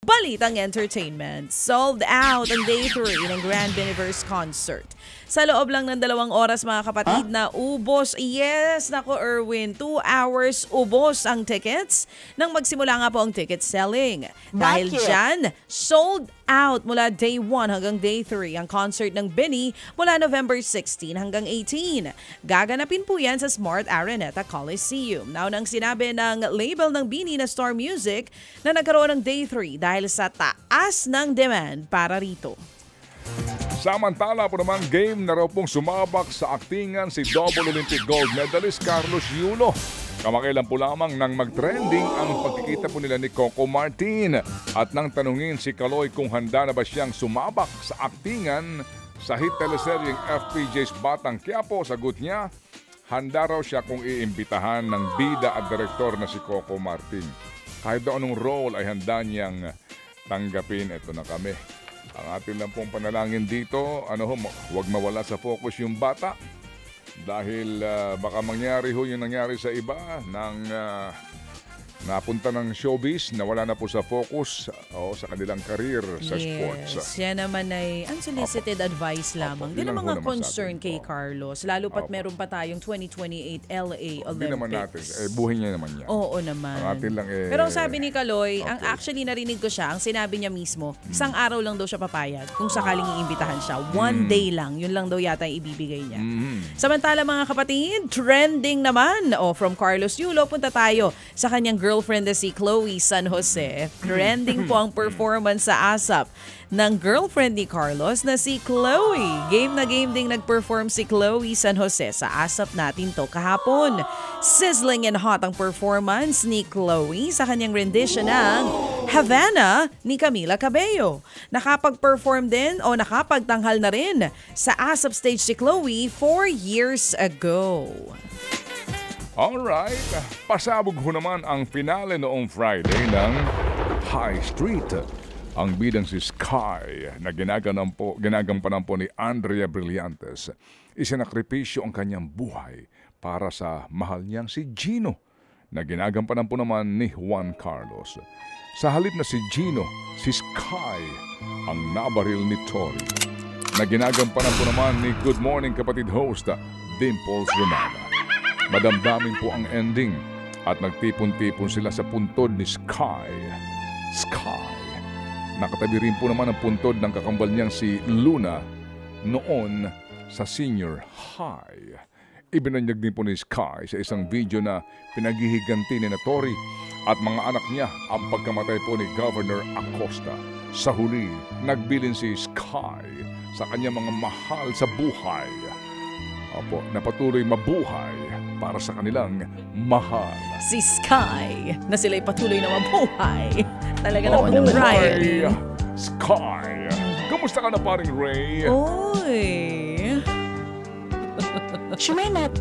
Balitang entertainment, sold out ang day 3 ng Grand Biniverse Concert. Sa loob lang ng 2 oras mga kapatid na ubos. Yes, nako Erwin, 2 hours ubos ang tickets nang magsimula nga po ang ticket selling. Dahil dyan, sold out mula day 1 hanggang day 3 ang concert ng Bini mula November 16 hanggang 18. Gaganapin po yan sa Smart Araneta Coliseum. Naunang sinabi ng label ng Bini na Star Music na nagkaroon ng day 3 dahil sa taas ng demand para rito. Samantala po naman, game na raw pong sumabak sa aktingan si double Olympic gold medalist Carlos Yulo. Kamakailan po lamang nang mag-trending ang pagkikita po nila ni Coco Martin at nang tanungin si Kaloy kung handa na ba siyang sumabak sa aktingan sa hit teleseryeng FPJ's Batang Quiapo. Sagot niya, handa raw siya kung iimbitahan ng bida at direktor na si Coco Martin. Kahit daw anong role ay handa niyang tanggapin. Ito na kami. Ang atin lang pong panalangin dito, huwag mawala sa focus yung bata dahil baka mangyari yung nangyari sa iba ng napunta ng showbiz, nawala na po sa focus sa kanilang career sa sports. Yan naman ay unsolicited advice lamang. Hindi naman mga concern kay Carlos, lalo pat meron pa tayong 2028 LA Olympics. Hindi naman natin, buhay niya naman yan. Oo naman. Ang atin lang Pero sabi ni Kaloy, ang actually narinig ko siya, ang sinabi niya mismo, isang araw lang daw siya papayag kung sakaling iimbitahan siya. One day lang, yun lang daw yata ang ibibigay niya. Samantala mga kapatid, trending naman. From Carlos Yulo, punta tayo sa kanyang girlfriend na si Chloe San Jose. Trending po ang performance sa ASAP ng girlfriend ni Carlos na si Chloe. Game na game ding nag-perform si Chloe San Jose sa ASAP natin to kahapon. Sizzling and hot ang performance ni Chloe sa kanyang rendition ng Havana ni Camila Cabello. Nakapag-perform din o nakapagtanghal na rin sa ASAP stage si Chloe 4 years ago. Alright, pasabog ho naman ang finale noong Friday ng High Street. Ang bidang si Sky na ginagampanan po ni Andrea Brillantes, isinakripisyo ang kanyang buhay para sa mahal niyang si Gino na ginagampanan po naman ni Juan Carlos. Sa halip na si Gino, si Sky ang nabaril ni Tori na ginagampanan po naman ni Good Morning Kapatid host Dimples Romana. Madamdamin po ang ending at nagtipon-tipon sila sa puntod ni Sky. Nakatabi rin po naman ang puntod ng kakambal niyang si Luna noon sa senior high. Ibinanyag din po ni Sky sa isang video na pinaghihiganti ni Tori at mga anak niya ang pagkamatay po ni Governor Acosta. Sa huli, nagbilin si Sky sa kanyang mga mahal sa buhay. Na patuloy mabuhay para sa kanilang mahal. Si Sky, na sila'y patuloy na mabuhay. Talaga naman ng Ray. Sky, kamusta ka na paring Ray? Oy. Shumenat.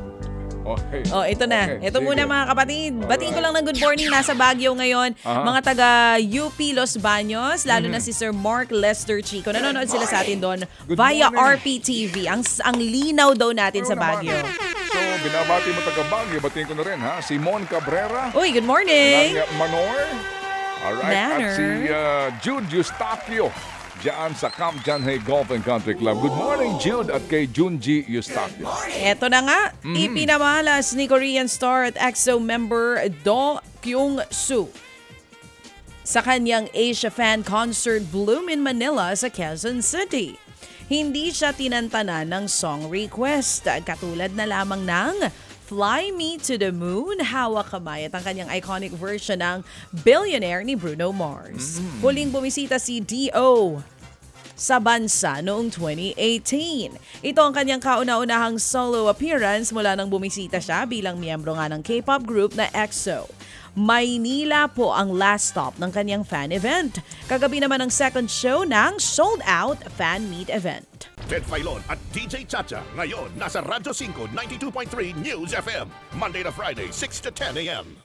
Ito na. Ito muna mga kapatid. Batiin ko lang ng good morning. Nasa Baguio ngayon. Mga taga UP Los Baños, lalo na si Sir Mark Lester Chico. Nanonood sila sa atin doon via RPTV. Ang linaw daw natin sa Baguio. So, binabati mo taga Baguio. Batiin ko na rin, ha? Si Mon Cabrera. Uy, good morning. Manor. Alright. At si Jude Eustaquio. Diyan sa Camp Janhay Golf and Country Club. Good morning, Jude, at kay Junji Eustaquio. Eto na nga, ipinamalas ni Korean star at EXO member Do Kyung-soo sa kanyang Asia Fan Concert Bloom in Manila sa Quezon City. Hindi siya tinantanan ng song request, katulad na lamang ng Fly Me to the Moon, Hawak Kamay at ang kanyang iconic version ng Billionaire ni Bruno Mars. Huling bumisita si D.O. sa bansa noong 2018. Ito ang kanyang kauna-unahang solo appearance mula nang bumisita siya bilang miyembro nga ng K-pop group na EXO. Maynila po ang last stop ng kanyang fan event. Kagabi naman ang second show ng sold-out fan meet event. Ted Filon at DJ Chacha ngayon nasa Radyo 5 92.3 News FM Monday to Friday 6 to 10 a.m.